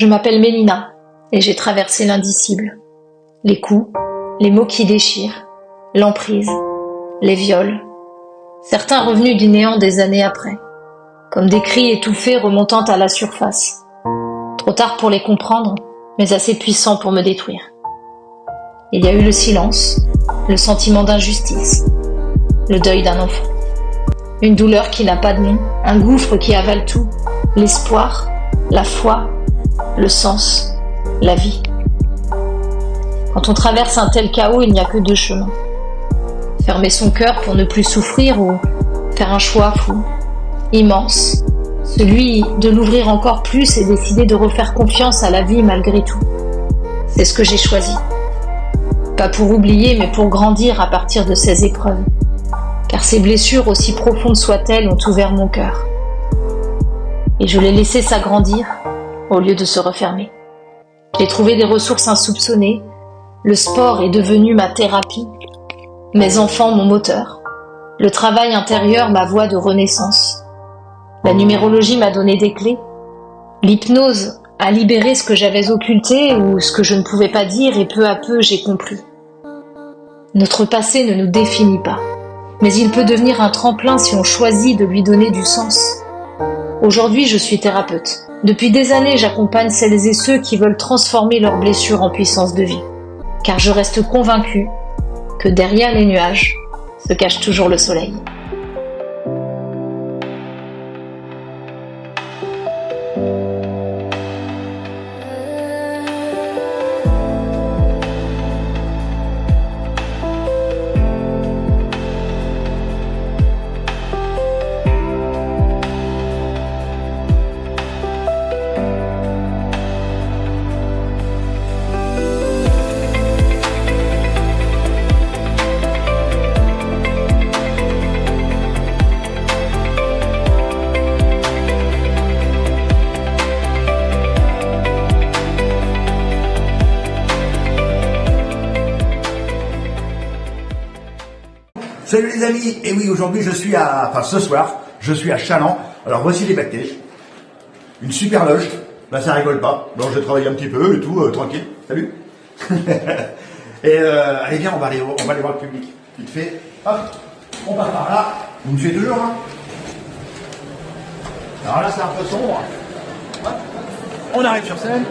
Je m'appelle Mélina et j'ai traversé l'indicible. Les coups, les mots qui déchirent, l'emprise, les viols. Certains revenus du néant des années après, comme des cris étouffés remontant à la surface. Trop tard pour les comprendre, mais assez puissants pour me détruire. Il y a eu le silence, le sentiment d'injustice, le deuil d'un enfant. Une douleur qui n'a pas de nom, un gouffre qui avale tout, l'espoir, la foi, le sens, la vie. Quand on traverse un tel chaos, il n'y a que deux chemins. Fermer son cœur pour ne plus souffrir ou faire un choix fou, immense, celui de l'ouvrir encore plus et décider de refaire confiance à la vie malgré tout. C'est ce que j'ai choisi. Pas pour oublier, mais pour grandir à partir de ces épreuves. Car ces blessures, aussi profondes soient-elles, ont ouvert mon cœur. Et je l'ai laissé s'agrandir au lieu de se refermer. J'ai trouvé des ressources insoupçonnées. Le sport est devenu ma thérapie. Mes enfants, mon moteur. Le travail intérieur, ma voie de renaissance. La numérologie m'a donné des clés. L'hypnose a libéré ce que j'avais occulté ou ce que je ne pouvais pas dire et peu à peu j'ai compris. Notre passé ne nous définit pas, mais il peut devenir un tremplin si on choisit de lui donner du sens. Aujourd'hui, je suis thérapeute. Depuis des années, j'accompagne celles et ceux qui veulent transformer leurs blessures en puissance de vie. Car je reste convaincue que derrière les nuages se cache toujours le soleil. Salut les amis, et oui aujourd'hui ce soir, je suis à Chaland. Alors voici les backstage. Une super loge, là ça rigole pas, donc je vais travailler un petit peu et tout, tranquille, salut. Et allez viens, on va aller voir le public. Vite fait, hop, on part par là, vous me suivez toujours hein. Alors là c'est un peu sombre. Hop. On arrive sur scène.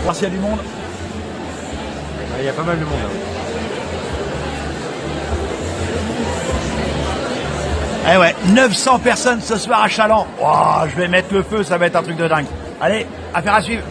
Voir s'il y a du monde. Il y a pas mal de monde. Eh ouais, 900 personnes ce soir à Chaland. Wow, je vais mettre le feu, ça va être un truc de dingue. Allez, affaire à suivre.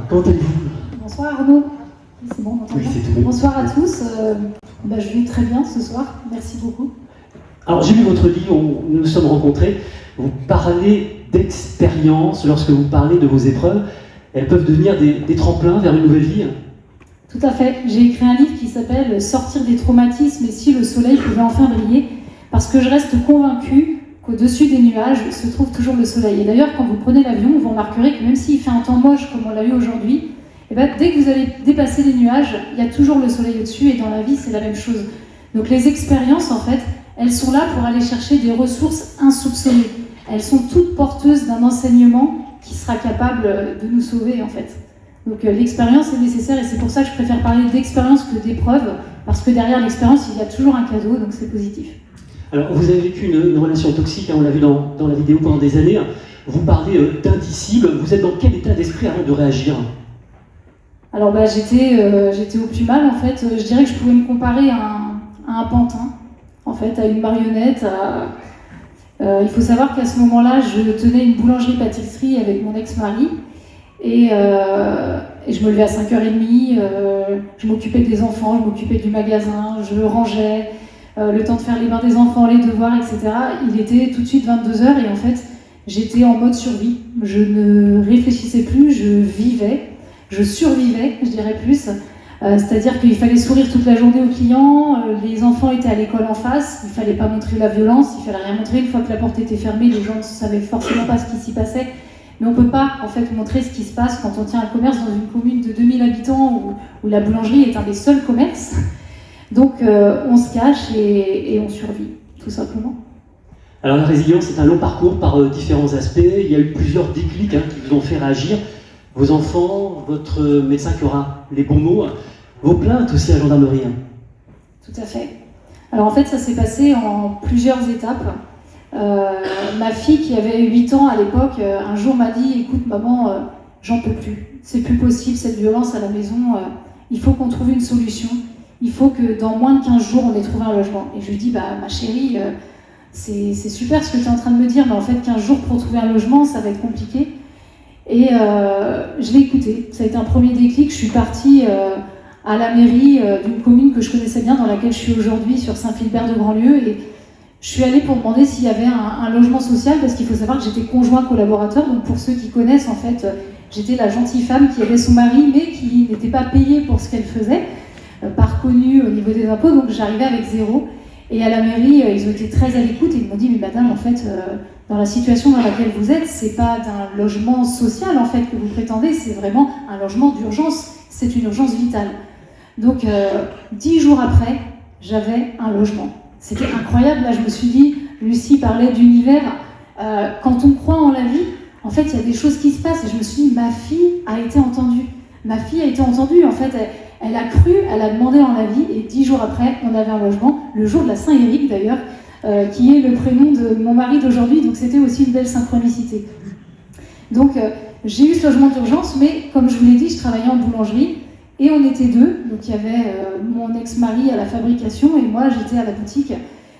Comment allez-vous? Bonsoir Arnaud. C'est bon, oui, c'est tout bon. Bonsoir à tous. Je vais très bien ce soir. Merci beaucoup. Alors j'ai lu votre livre, nous nous sommes rencontrés. Vous parlez d'expérience lorsque vous parlez de vos épreuves. Elles peuvent devenir des tremplins vers une nouvelle vie. Tout à fait. J'ai écrit un livre qui s'appelle « Sortir des traumatismes et si le soleil pouvait enfin briller » parce que je reste convaincue qu'au-dessus des nuages se trouve toujours le soleil. Et d'ailleurs, quand vous prenez l'avion, vous remarquerez que même s'il fait un temps moche comme on l'a eu aujourd'hui, dès que vous allez dépasser les nuages, il y a toujours le soleil au-dessus et dans la vie, c'est la même chose. Donc les expériences, en fait, elles sont là pour aller chercher des ressources insoupçonnées. Elles sont toutes porteuses d'un enseignement qui sera capable de nous sauver, en fait. Donc l'expérience est nécessaire et c'est pour ça que je préfère parler d'expérience que d'épreuve, parce que derrière l'expérience, il y a toujours un cadeau, donc c'est positif. Alors, vous avez vécu une relation toxique, on l'a vu dans la vidéo pendant des années. Vous parlez d'indicible. Vous êtes dans quel état d'esprit avant de réagir? Alors, j'étais au plus mal, en fait. Je dirais que je pouvais me comparer à un pantin, en fait, à une marionnette. Il faut savoir qu'à ce moment-là, je tenais une boulangerie-pâtisserie avec mon ex-mari. Et je me levais à 5h30, je m'occupais des enfants, je m'occupais du magasin, je rangeais, le temps de faire les bains des enfants, les devoirs, etc. Il était tout de suite 22h et en fait, j'étais en mode survie. Je ne réfléchissais plus, je vivais, je survivais, je dirais plus. C'est-à-dire qu'il fallait sourire toute la journée aux clients, les enfants étaient à l'école en face, il ne fallait pas montrer la violence, il ne fallait rien montrer. Une fois que la porte était fermée, les gens ne savaient forcément pas ce qui s'y passait. Mais on ne peut pas en fait montrer ce qui se passe quand on tient un commerce dans une commune de 2000 habitants où la boulangerie est un des seuls commerces. Donc on se cache et on survit, tout simplement. Alors la résilience, c'est un long parcours par différents aspects. Il y a eu plusieurs déclics qui vous ont fait réagir. Vos enfants, votre médecin qui aura les bons mots, vos plaintes aussi à la gendarmerie. Tout à fait. Alors en fait, ça s'est passé en plusieurs étapes. Ma fille qui avait 8 ans à l'époque, un jour m'a dit « Écoute maman, j'en peux plus. C'est plus possible cette violence à la maison. Il faut qu'on trouve une solution. Il faut que dans moins de 15 jours, on ait trouvé un logement. » Et je lui dis bah, « Ma chérie, c'est super ce que tu es en train de me dire, mais en fait 15 jours pour trouver un logement, ça va être compliqué. » Et je l'ai écouté. Ça a été un premier déclic. Je suis partie à la mairie d'une commune que je connaissais bien, dans laquelle je suis aujourd'hui, sur Saint-Philbert-de-Grandlieu. Et je suis allée pour demander s'il y avait un logement social, parce qu'il faut savoir que j'étais conjoint collaborateur. Donc pour ceux qui connaissent, en fait, j'étais la gentille femme qui aidait son mari, mais qui n'était pas payée pour ce qu'elle faisait, pas reconnue au niveau des impôts. Donc j'arrivais avec zéro. Et à la mairie, ils ont été très à l'écoute et ils m'ont dit « Mais madame, en fait, dans la situation dans laquelle vous êtes, c'est pas d'un logement social en fait que vous prétendez, c'est vraiment un logement d'urgence. C'est une urgence vitale. » Donc 10 jours après, j'avais un logement. C'était incroyable. Là, je me suis dit, Lucie parlait d'univers. Quand on croit en la vie, en fait, il y a des choses qui se passent. Et je me suis dit, ma fille a été entendue. Ma fille a été entendue. En fait, elle a cru, elle a demandé en la vie. Et 10 jours après, on avait un logement. Le jour de la Saint-Éric, d'ailleurs, qui est le prénom de mon mari d'aujourd'hui. Donc, c'était aussi une belle synchronicité. Donc, j'ai eu ce logement d'urgence. Mais, comme je vous l'ai dit, je travaillais en boulangerie. Et on était deux, donc il y avait mon ex-mari à la fabrication et moi j'étais à la boutique.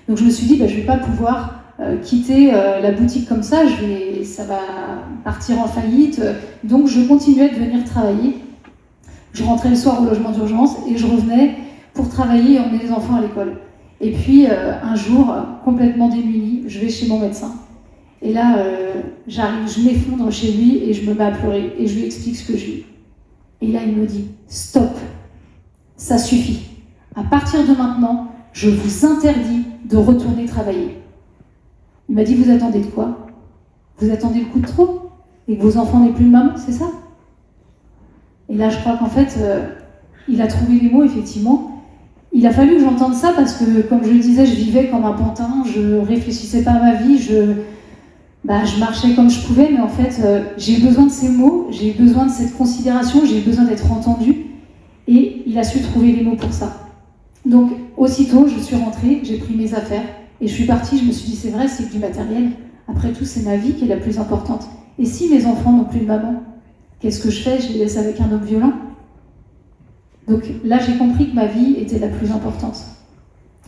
Donc je me suis dit, je ne vais pas pouvoir quitter la boutique comme ça, ça va partir en faillite. Donc je continuais de venir travailler. Je rentrais le soir au logement d'urgence et je revenais pour travailler et emmener les enfants à l'école. Et puis un jour, complètement démunie, je vais chez mon médecin. Et là, j'arrive, je m'effondre chez lui et je me mets à pleurer et je lui explique ce que je vis. Et là, il me dit « Stop, ça suffit. À partir de maintenant, je vous interdis de retourner travailler. » Il m'a dit « Vous attendez de quoi? Vous attendez le coup de trop? Et que vos enfants n'aient plus de maman, c'est ça ?» Et là, je crois qu'en fait, il a trouvé les mots, effectivement. Il a fallu que j'entende ça parce que, comme je le disais, je vivais comme un pantin, je réfléchissais pas à ma vie, je marchais comme je pouvais, mais en fait, j'ai eu besoin de ces mots, j'ai eu besoin de cette considération, j'ai eu besoin d'être entendue, et il a su trouver les mots pour ça. Donc, aussitôt, je suis rentrée, j'ai pris mes affaires, et je suis partie, je me suis dit, c'est vrai, c'est du matériel. Après tout, c'est ma vie qui est la plus importante. Et si mes enfants n'ont plus de maman, qu'est-ce que je fais? Je les laisse avec un homme violent? Donc là, j'ai compris que ma vie était la plus importante.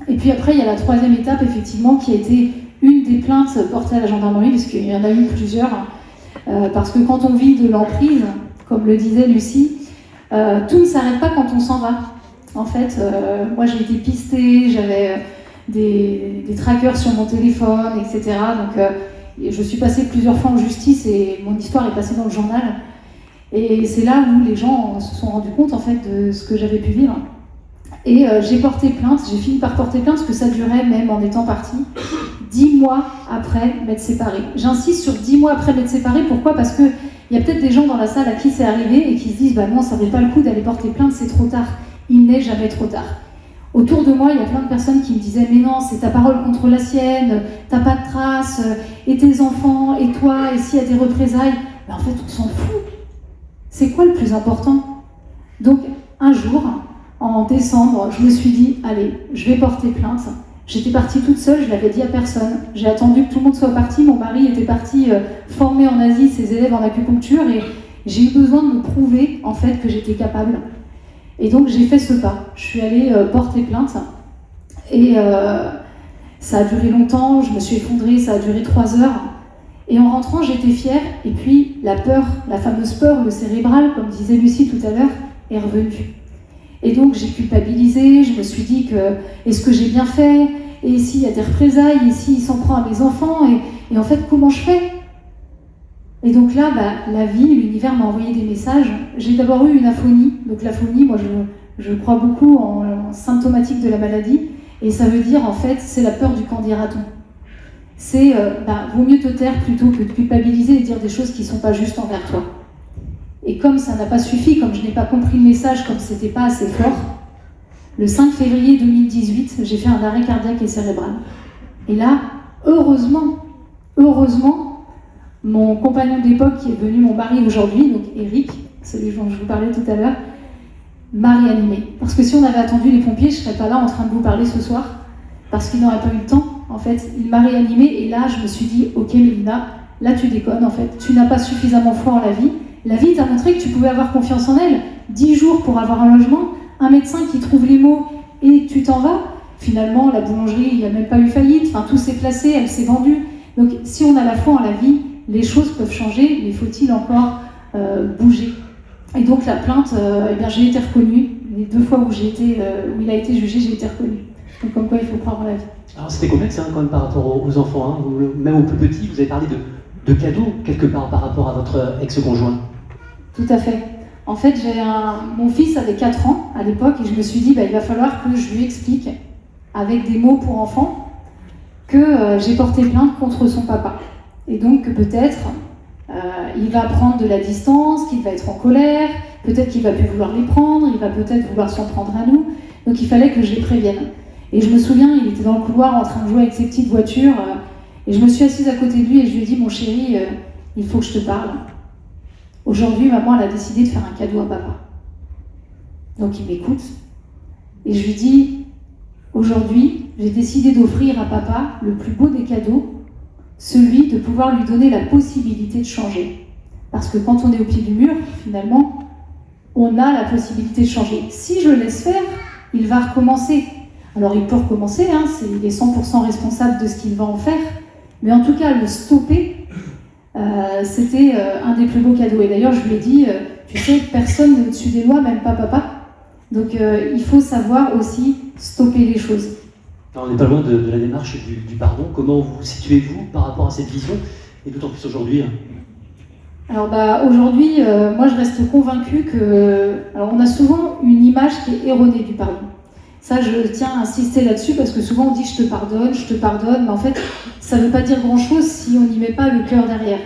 Et puis après, il y a la troisième étape, effectivement, qui a été une des plaintes portées à la gendarmerie, parce qu'il y en a eu plusieurs, parce que quand on vit de l'emprise, comme le disait Lucie, tout ne s'arrête pas quand on s'en va. En fait, moi j'ai été pistée, j'avais des trackers sur mon téléphone, etc. Donc je suis passée plusieurs fois en justice et mon histoire est passée dans le journal. Et c'est là où les gens se sont rendus compte en fait de ce que j'avais pu vivre. Et j'ai porté plainte, j'ai fini par porter plainte parce que ça durait même en étant partie 10 mois après m'être séparée. J'insiste sur 10 mois après m'être séparée, pourquoi? Parce qu'il y a peut-être des gens dans la salle à qui c'est arrivé et qui se disent non, ça ne vaut pas le coup d'aller porter plainte, c'est trop tard. Il n'est jamais trop tard. Autour de moi, il y a plein de personnes qui me disaient mais non, c'est ta parole contre la sienne, t'as pas de traces, et tes enfants, et toi, et s'il y a des représailles, en fait on s'en fout. C'est quoi le plus important? Donc un jour, en décembre, je me suis dit, allez, je vais porter plainte. J'étais partie toute seule, je ne l'avais dit à personne. J'ai attendu que tout le monde soit parti. Mon mari était parti former en Asie ses élèves en acupuncture et j'ai eu besoin de me prouver en fait que j'étais capable. Et donc j'ai fait ce pas. Je suis allée porter plainte et ça a duré longtemps. Je me suis effondrée, ça a duré 3 heures. Et en rentrant, j'étais fière, et puis la peur, la fameuse peur, le cérébral, comme disait Lucie tout à l'heure, est revenue. Et donc j'ai culpabilisé, je me suis dit que est-ce que j'ai bien fait, et s'il y a des représailles, et s'il s'en prend à mes enfants, et en fait comment je fais? Et donc là, la vie, l'univers m'a envoyé des messages. J'ai d'abord eu une aphonie, donc l'aphonie, moi je crois beaucoup en symptomatique de la maladie, et ça veut dire en fait c'est la peur du candidaton. C'est vaut mieux te taire plutôt que de culpabiliser et dire des choses qui ne sont pas justes envers toi. Et comme ça n'a pas suffi, comme je n'ai pas compris le message, comme c'était pas assez fort, le 5 février 2018, j'ai fait un arrêt cardiaque et cérébral. Et là, heureusement, mon compagnon d'époque, qui est devenu mon mari aujourd'hui, donc Eric, celui dont je vous parlais tout à l'heure, m'a réanimé. Parce que si on avait attendu les pompiers, je ne serais pas là en train de vous parler ce soir, parce qu'il n'aurait pas eu le temps. En fait, il m'a réanimé et là, je me suis dit, ok Mélina, là tu déconnes en fait, tu n'as pas suffisamment foi en la vie. La vie t'a montré que tu pouvais avoir confiance en elle. 10 jours pour avoir un logement, un médecin qui trouve les mots et tu t'en vas. Finalement, la boulangerie, il n'y a même pas eu faillite, enfin tout s'est placé, elle s'est vendue. Donc si on a la foi en la vie, les choses peuvent changer, mais faut-il encore bouger? Et donc la plainte, j'ai été reconnue. Les 2 fois où il a été jugé, j'ai été reconnue. Donc comme quoi il faut croire en la vie. Alors c'était complexe quand même par rapport aux enfants, hein. Même aux plus petits, vous avez parlé de cadeaux quelque part par rapport à votre ex-conjoint. Tout à fait. En fait, mon fils avait 4 ans à l'époque et je me suis dit il va falloir que je lui explique avec des mots pour enfants que j'ai porté plainte contre son papa. Et donc que peut-être il va prendre de la distance, qu'il va être en colère, peut-être qu'il va plus vouloir les prendre, il va peut-être vouloir s'en prendre à nous. Donc il fallait que je les prévienne. Et je me souviens, il était dans le couloir en train de jouer avec ses petites voitures et je me suis assise à côté de lui et je lui ai dit mon chéri, il faut que je te parle. Aujourd'hui, maman elle a décidé de faire un cadeau à papa. Donc il m'écoute et je lui dis aujourd'hui, j'ai décidé d'offrir à papa le plus beau des cadeaux, celui de pouvoir lui donner la possibilité de changer. Parce que quand on est au pied du mur, finalement, on a la possibilité de changer. Si je le laisse faire, il va recommencer. Alors il peut recommencer, il est 100% responsable de ce qu'il va en faire, mais en tout cas le stopper, c'était un des plus beaux cadeaux. Et d'ailleurs je lui ai dit, tu sais, personne n'est au-dessus des lois, même pas papa. Donc il faut savoir aussi stopper les choses. Alors, on n'est pas loin de la démarche du pardon. Comment vous situez-vous par rapport à cette vision, et d'autant plus aujourd'hui? Alors aujourd'hui, moi je reste convaincue que... Alors on a souvent une image qui est erronée du pardon. Ça, je tiens à insister là-dessus parce que souvent on dit je te pardonne, mais en fait, ça ne veut pas dire grand-chose si on n'y met pas le cœur derrière.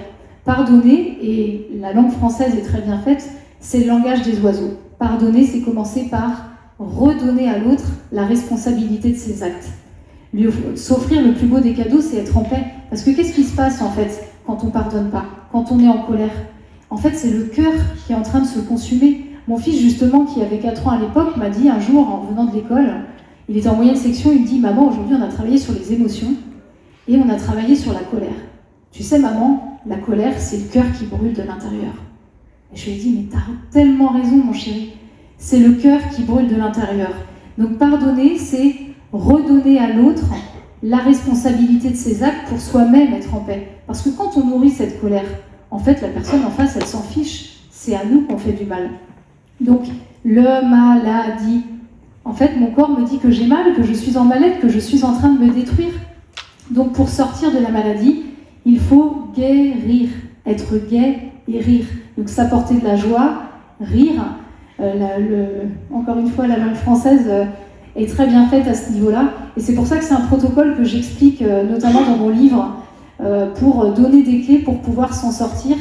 Pardonner, et la langue française est très bien faite, c'est le langage des oiseaux. Pardonner, c'est commencer par redonner à l'autre la responsabilité de ses actes. Lui s'offrir le plus beau des cadeaux, c'est être en paix. Parce que qu'est-ce qui se passe en fait quand on ne pardonne pas, quand on est en colère? En fait, c'est le cœur qui est en train de se consumer. Mon fils, justement, qui avait 4 ans à l'époque, m'a dit un jour, en venant de l'école, il était en moyenne section, il me dit « Maman, aujourd'hui, on a travaillé sur les émotions et on a travaillé sur la colère. Tu sais, maman, la colère, c'est le cœur qui brûle de l'intérieur. » Et je lui ai dit « Mais t'as tellement raison, mon chéri. C'est le cœur qui brûle de l'intérieur. » Donc, pardonner, c'est redonner à l'autre la responsabilité de ses actes pour soi-même être en paix. Parce que quand on nourrit cette colère, en fait, la personne en face, elle s'en fiche. C'est à nous qu'on fait du mal. Donc, le maladie. En fait, mon corps me dit que j'ai mal, que je suis en mal-être, que je suis en train de me détruire. Donc, pour sortir de la maladie, il faut guérir, être gai et rire. Donc, s'apporter de la joie, rire. Encore une fois, la langue française est très bien faite à ce niveau-là. Et c'est pour ça que c'est un protocole que j'explique notamment dans mon livre pour donner des clés pour pouvoir s'en sortir.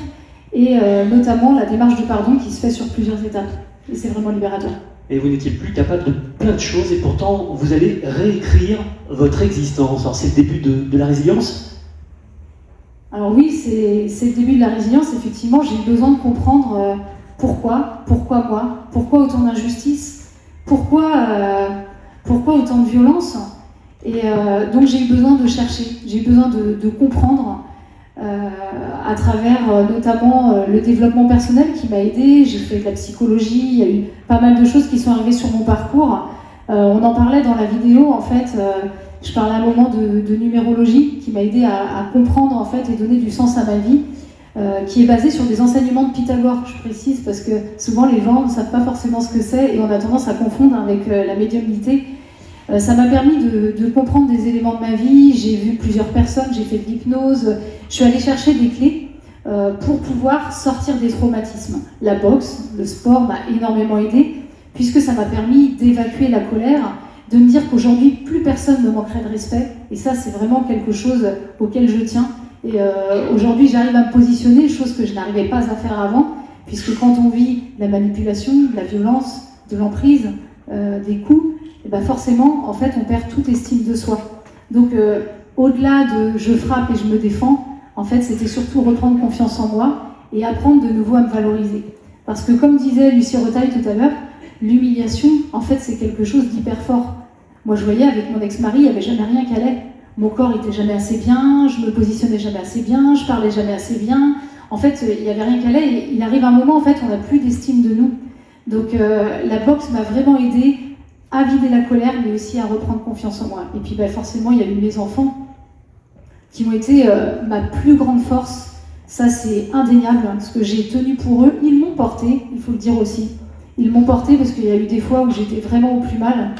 Et notamment la démarche du pardon qui se fait sur plusieurs étapes. Et c'est vraiment libérateur. Et vous n'étiez plus capable de plein de choses, et pourtant vous allez réécrire votre existence. Alors c'est le début de la résilience? Alors oui, c'est le début de la résilience. Effectivement, j'ai eu besoin de comprendre pourquoi moi, pourquoi autant d'injustice, pourquoi autant de violence. Et donc j'ai eu besoin de chercher, j'ai eu besoin de comprendre à travers notamment le développement personnel qui m'a aidée. J'ai fait de la psychologie, il y a eu pas mal de choses qui sont arrivées sur mon parcours. On en parlait dans la vidéo, en fait, Je parlais à un moment de numérologie qui m'a aidé à comprendre en fait et donner du sens à ma vie, qui est basée sur des enseignements de Pythagore, je précise, parce que souvent les gens ne savent pas forcément ce que c'est et on a tendance à confondre avec la médiumnité. Ça m'a permis de comprendre des éléments de ma vie, j'ai vu plusieurs personnes, j'ai fait de l'hypnose, je suis allée chercher des clés pour pouvoir sortir des traumatismes. La boxe, le sport m'a énormément aidée, puisque ça m'a permis d'évacuer la colère, de me dire qu'aujourd'hui, plus personne ne me manquerait de respect, et ça, c'est vraiment quelque chose auquel je tiens. Et aujourd'hui, j'arrive à me positionner, chose que je n'arrivais pas à faire avant, puisque quand on vit de la manipulation, de la violence, de l'emprise, des coups, et ben forcément, en fait, on perd toute estime de soi. Donc, au-delà de « je frappe et je me défends », en fait, c'était surtout reprendre confiance en moi et apprendre de nouveau à me valoriser. Parce que, comme disait Lucie Retailleau tout à l'heure, l'humiliation, en fait, c'est quelque chose d'hyper fort. Moi, je voyais avec mon ex-mari, il n'y avait jamais rien qui allait. Mon corps était jamais assez bien, je me positionnais jamais assez bien, je parlais jamais assez bien. En fait, il n'y avait rien qui allait. Et il arrive un moment, en fait, on n'a plus d'estime de nous. Donc, la boxe m'a vraiment aidée à vider la colère, mais aussi à reprendre confiance en moi. Et puis, forcément, il y a eu mes enfants qui ont été ma plus grande force. Ça, c'est indéniable, parce que j'ai tenu pour eux. Ils m'ont porté, il faut le dire aussi. Ils m'ont porté parce qu'il y a eu des fois où j'étais vraiment au plus mal,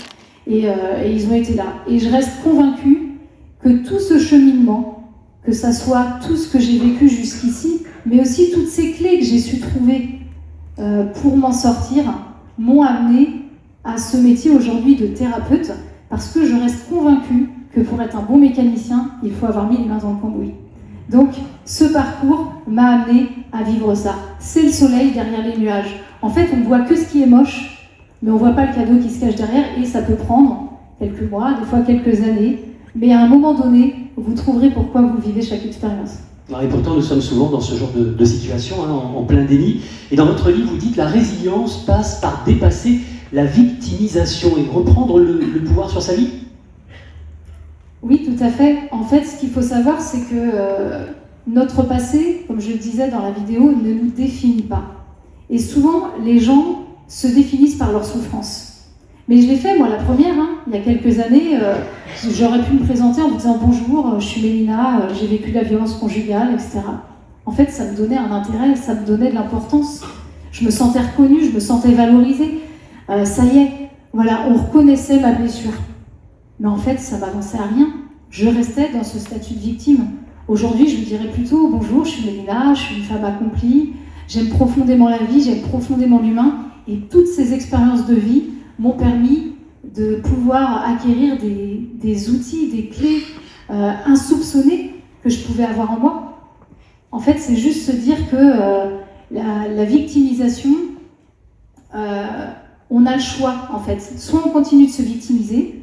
et ils ont été là. Et je reste convaincue que tout ce cheminement, que ça soit tout ce que j'ai vécu jusqu'ici, mais aussi toutes ces clés que j'ai su trouver pour m'en sortir, m'ont amené à ce métier aujourd'hui de thérapeute, parce que je reste convaincue que pour être un bon mécanicien, il faut avoir mis les mains dans le cambouis. Donc, ce parcours m'a amené à vivre ça. C'est le soleil derrière les nuages. En fait, on ne voit que ce qui est moche, mais on ne voit pas le cadeau qui se cache derrière, et ça peut prendre quelques mois, des fois quelques années, mais à un moment donné, vous trouverez pourquoi vous vivez chaque expérience. Et pourtant, nous sommes souvent dans ce genre de situation, en plein déni. Et dans votre livre, vous dites « La résilience passe par dépasser la victimisation et reprendre le pouvoir sur sa vie ». Oui, tout à fait. En fait, ce qu'il faut savoir, c'est que notre passé, comme je le disais dans la vidéo, ne nous définit pas. Et souvent, les gens se définissent par leur souffrance. Mais je l'ai fait, moi, la première, il y a quelques années. J'aurais pu me présenter en me disant « Bonjour, je suis Mélina, j'ai vécu la violence conjugale, etc. » En fait, ça me donnait un intérêt, ça me donnait de l'importance. Je me sentais reconnue, je me sentais valorisée. Ça y est, voilà, on reconnaissait ma blessure. Mais en fait, ça m'avançait à rien. Je restais dans ce statut de victime. Aujourd'hui, je me dirais plutôt « Bonjour, je suis Mélina, je suis une femme accomplie, j'aime profondément la vie, j'aime profondément l'humain. » Et toutes ces expériences de vie m'ont permis de pouvoir acquérir des outils, des clés insoupçonnées que je pouvais avoir en moi. En fait, c'est juste se dire que la victimisation, on a le choix, en fait. Soit on continue de se victimiser,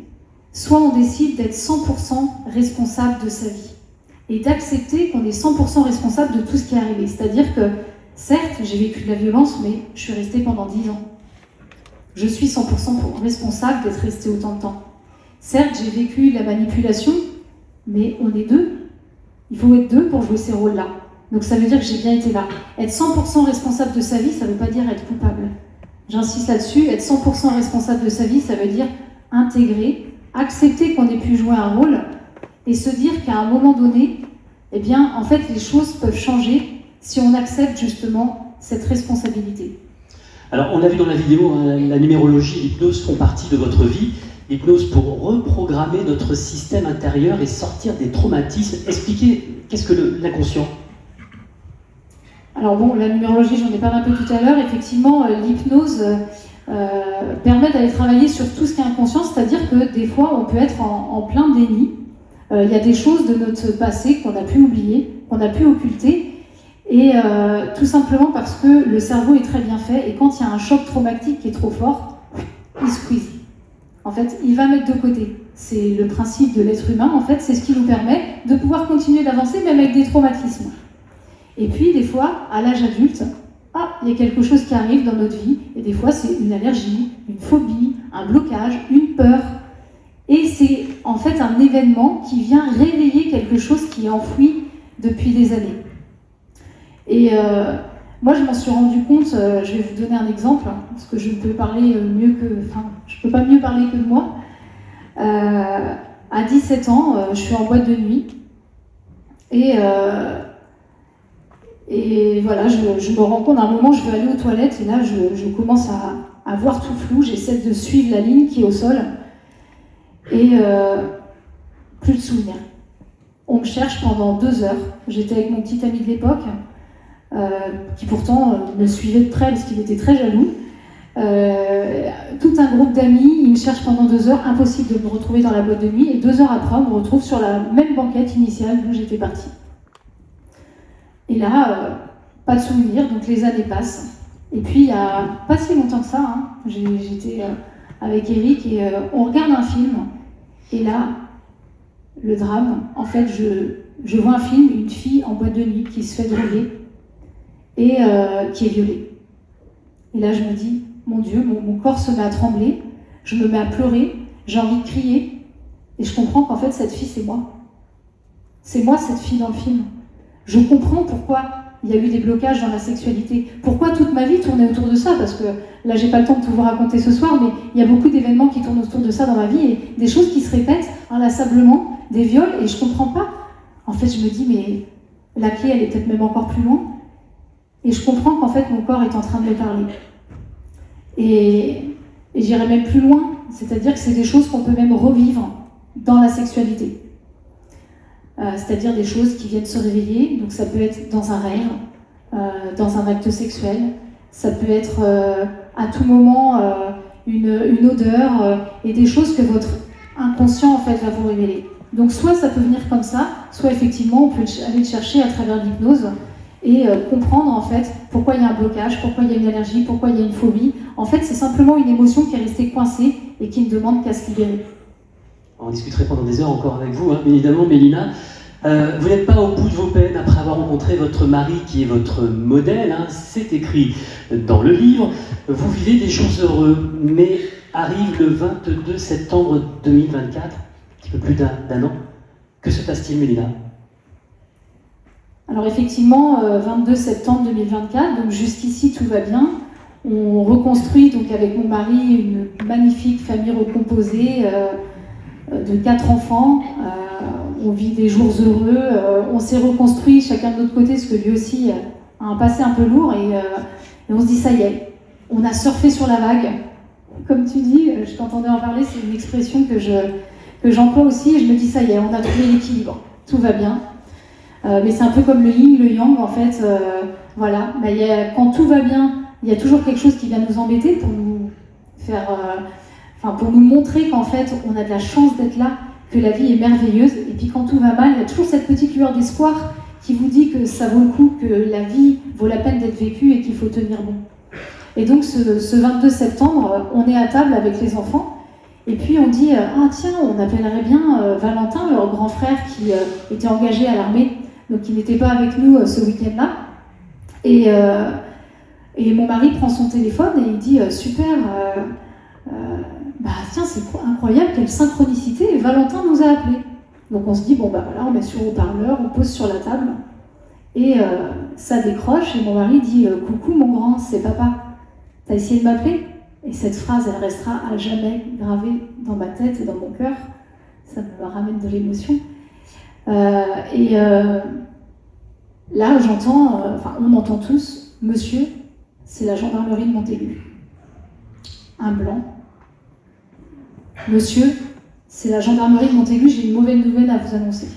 soit on décide d'être 100% responsable de sa vie. Et d'accepter qu'on est 100% responsable de tout ce qui est arrivé. C'est-à-dire que, certes, j'ai vécu de la violence, mais je suis restée pendant 10 ans. Je suis 100% responsable d'être restée autant de temps. Certes, j'ai vécu de la manipulation, mais on est deux. Il faut être deux pour jouer ces rôles-là. Donc ça veut dire que j'ai bien été là. Être 100% responsable de sa vie, ça ne veut pas dire être coupable. J'insiste là-dessus, être 100% responsable de sa vie, ça veut dire intégrer, accepter qu'on ait pu jouer un rôle, et se dire qu'à un moment donné, eh bien, en fait, les choses peuvent changer si on accepte justement cette responsabilité. Alors, on a vu dans la vidéo, la numérologie et l'hypnose font partie de votre vie. L'hypnose pour reprogrammer notre système intérieur et sortir des traumatismes. Expliquez, qu'est-ce que l'inconscient ? Alors bon, la numérologie, j'en ai parlé un peu tout à l'heure. Effectivement, l'hypnose permet d'aller travailler sur tout ce qui est inconscient, c'est-à-dire que des fois, on peut être en plein déni. Il y a des choses de notre passé qu'on a pu oublier, qu'on a pu occulter. Et tout simplement parce que le cerveau est très bien fait, et quand il y a un choc traumatique qui est trop fort, il squeeze. En fait, il va mettre de côté. C'est le principe de l'être humain, en fait, c'est ce qui nous permet de pouvoir continuer d'avancer, même avec des traumatismes. Et puis, des fois, à l'âge adulte, il y a quelque chose qui arrive dans notre vie, et des fois, c'est une allergie, une phobie, un blocage, une peur. Et c'est en fait un événement qui vient réveiller quelque chose qui est enfoui depuis des années. Et moi, je m'en suis rendu compte, je vais vous donner un exemple, parce que je ne peux parler je peux pas mieux parler que de moi. à 17 ans, je suis en boîte de nuit. Et voilà, je me rends compte, à un moment, je veux aller aux toilettes, et là, je commence à voir tout flou, j'essaie de suivre la ligne qui est au sol, et plus de souvenirs. On me cherche pendant 2 heures. J'étais avec mon petit ami de l'époque, qui pourtant me suivait de près parce qu'il était très jaloux. Tout un groupe d'amis, ils me cherchent pendant 2 heures, impossible de me retrouver dans la boîte de nuit, et 2 heures après, on me retrouve sur la même banquette initiale d'où j'étais partie. Et là, pas de souvenirs, donc les années passent. Et puis, il n'y a pas si longtemps que ça, hein, j'étais avec Eric et on regarde un film. Et là, le drame, en fait, je vois un film, une fille en boîte de nuit qui se fait droguer et qui est violée. Et là, je me dis, mon Dieu, mon corps se met à trembler, je me mets à pleurer, j'ai envie de crier, et je comprends qu'en fait, cette fille, c'est moi. C'est moi, cette fille dans le film. Je comprends pourquoi il y a eu des blocages dans la sexualité. Pourquoi toute ma vie tournait autour de ça, parce que là, j'ai pas le temps de tout vous raconter ce soir, mais il y a beaucoup d'événements qui tournent autour de ça dans ma vie, et des choses qui se répètent inlassablement, des viols, et je comprends pas. En fait, je me dis, mais la clé, elle est peut-être même encore plus loin. Et je comprends qu'en fait, mon corps est en train de me parler. Et j'irai même plus loin, c'est-à-dire que c'est des choses qu'on peut même revivre dans la sexualité. C'est-à-dire des choses qui viennent se réveiller, donc ça peut être dans un rêve, dans un acte sexuel, ça peut être à tout moment une odeur, et des choses que votre inconscient en fait va vous révéler. Donc soit ça peut venir comme ça, soit effectivement on peut aller le chercher à travers l'hypnose, et comprendre en fait pourquoi il y a un blocage, pourquoi il y a une allergie, pourquoi il y a une phobie. En fait, c'est simplement une émotion qui est restée coincée et qui ne demande qu'à se libérer. On discuterait pendant des heures encore avec vous, hein, bien évidemment, Mélina. Vous n'êtes pas au bout de vos peines après avoir rencontré votre mari qui est votre modèle, hein, c'est écrit dans le livre. Vous vivez des jours heureux, mais arrive le 22 septembre 2024, un petit peu plus d'un an. Que se passe-t-il, Mélina ? Alors effectivement, 22 septembre 2024, donc jusqu'ici tout va bien. On reconstruit donc avec mon mari une magnifique famille recomposée de 4 enfants. On vit des jours heureux. On s'est reconstruit chacun de notre côté parce que lui aussi a un passé un peu lourd et on se dit ça y est, on a surfé sur la vague. Comme tu dis, je t'entendais en parler, c'est une expression que j'emploie aussi et je me dis ça y est, on a trouvé l'équilibre, tout va bien. Mais c'est un peu comme le yin, le yang, en fait. Voilà. Quand tout va bien, il y a toujours quelque chose qui vient nous embêter pour nous faire, pour nous montrer qu'en fait, on a de la chance d'être là, que la vie est merveilleuse. Et puis quand tout va mal, il y a toujours cette petite lueur d'espoir qui vous dit que ça vaut le coup, que la vie vaut la peine d'être vécue et qu'il faut tenir bon. Et donc ce 22 septembre, on est à table avec les enfants. Et puis on dit, ah tiens, on appellerait bien Valentin, leur grand frère qui était engagé à l'armée. Donc il n'était pas avec nous ce week-end-là. Et mon mari prend son téléphone et il dit super, tiens, c'est incroyable, quelle synchronicité, Valentin nous a appelés. Donc on se dit, voilà, on met sur haut-parleur, on pose sur la table. Et ça décroche et mon mari dit, coucou mon grand, c'est papa, t'as essayé de m'appeler ? Et cette phrase, elle restera à jamais gravée dans ma tête et dans mon cœur. Ça me ramène de l'émotion. Là, j'entends, on entend tous, monsieur, c'est la gendarmerie de Montaigu. Un blanc. Monsieur, c'est la gendarmerie de Montaigu, j'ai une mauvaise nouvelle à vous annoncer.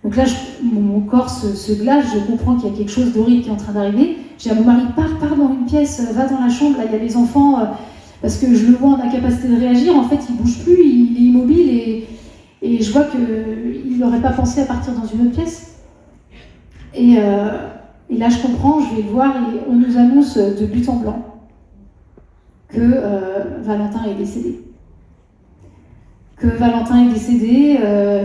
Donc là, mon corps se glace, je comprends qu'il y a quelque chose d'horrible qui est en train d'arriver. Je dis à mon mari, pars dans une pièce, va dans la chambre, là il y a les enfants, parce que je le vois en incapacité de réagir, en fait il bouge plus, il est immobile et je vois qu'il n'aurait pas pensé à partir dans une autre pièce. Et là je comprends, je vais le voir et on nous annonce de but en blanc que Valentin est décédé. Que Valentin est décédé,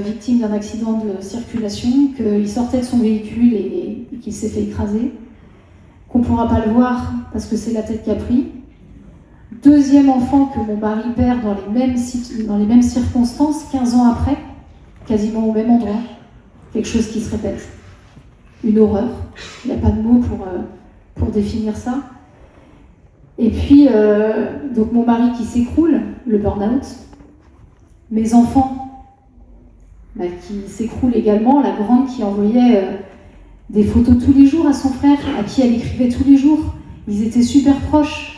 victime d'un accident de circulation, qu'il sortait de son véhicule et qu'il s'est fait écraser, qu'on ne pourra pas le voir parce que c'est la tête qui a pris. Deuxième enfant que mon mari perd dans les mêmes circonstances, 15 ans après, quasiment au même endroit. Quelque chose qui se répète. Une horreur. Il n'y a pas de mots pour définir ça. Et puis, donc mon mari qui s'écroule, le burn-out. Mes enfants qui s'écroule également, la grande qui envoyait des photos tous les jours à son frère, à qui elle écrivait tous les jours. Ils étaient super proches.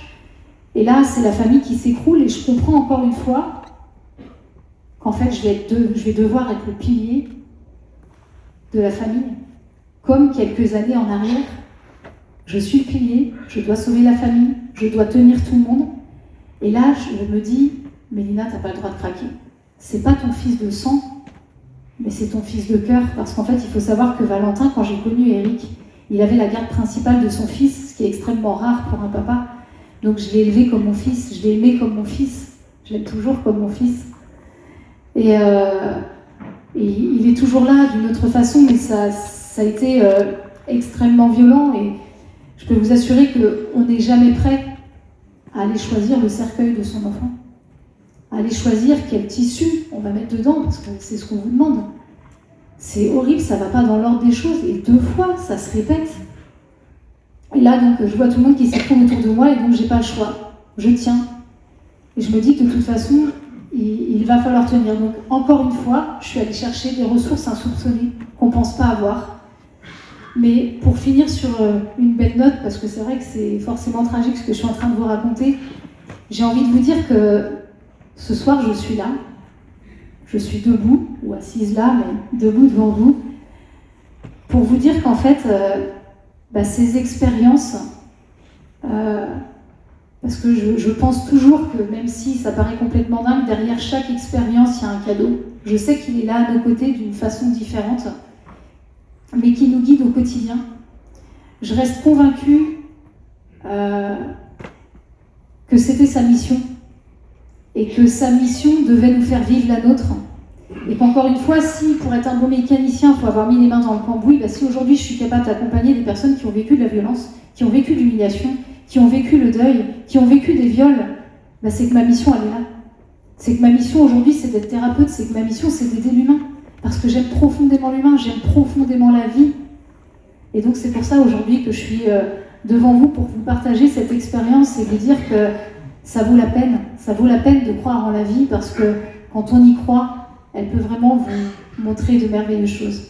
Et là, c'est la famille qui s'écroule et je comprends encore une fois qu'en fait, je vais devoir être le pilier de la famille. Comme quelques années en arrière, je suis le pilier, je dois sauver la famille, je dois tenir tout le monde. Et là, je me dis, Mélina, t'as pas le droit de craquer. C'est pas ton fils de sang, mais c'est ton fils de cœur. Parce qu'en fait, il faut savoir que Valentin, quand j'ai connu Eric, il avait la garde principale de son fils, ce qui est extrêmement rare pour un papa. Donc je l'ai élevé comme mon fils, je l'ai aimé comme mon fils, je l'aime toujours comme mon fils. Et il est toujours là d'une autre façon, mais ça a été extrêmement violent. Et je peux vous assurer qu'on n'est jamais prêt à aller choisir le cercueil de son enfant, à aller choisir quel tissu on va mettre dedans, parce que c'est ce qu'on vous demande. C'est horrible, ça ne va pas dans l'ordre des choses, et 2 fois, ça se répète. Et là, donc, je vois tout le monde qui s'écroule autour de moi, et donc j'ai pas le choix. Je tiens. Et je me dis que de toute façon, il va falloir tenir. Donc, encore une fois, je suis allée chercher des ressources insoupçonnées qu'on ne pense pas avoir. Mais pour finir sur une belle note, parce que c'est vrai que c'est forcément tragique ce que je suis en train de vous raconter, j'ai envie de vous dire que ce soir, je suis là. Je suis debout, ou assise là, mais debout devant vous, pour vous dire qu'en fait, ces expériences, parce que je pense toujours que même si ça paraît complètement dingue, derrière chaque expérience, il y a un cadeau. Je sais qu'il est là à nos côtés d'une façon différente, mais qui nous guide au quotidien. Je reste convaincue que c'était sa mission, et que sa mission devait nous faire vivre la nôtre. Et qu'encore une fois, si pour être un bon mécanicien, il faut avoir mis les mains dans le cambouis, si aujourd'hui je suis capable d'accompagner des personnes qui ont vécu de la violence, qui ont vécu de l'humiliation, qui ont vécu le deuil, qui ont vécu des viols, c'est que ma mission, elle est là. C'est que ma mission aujourd'hui, c'est d'être thérapeute, c'est que ma mission, c'est d'aider l'humain. Parce que j'aime profondément l'humain, j'aime profondément la vie. Et donc c'est pour ça aujourd'hui que je suis devant vous pour vous partager cette expérience et vous dire que ça vaut la peine de croire en la vie, parce que quand on y croit, elle peut vraiment vous montrer de merveilleuses choses.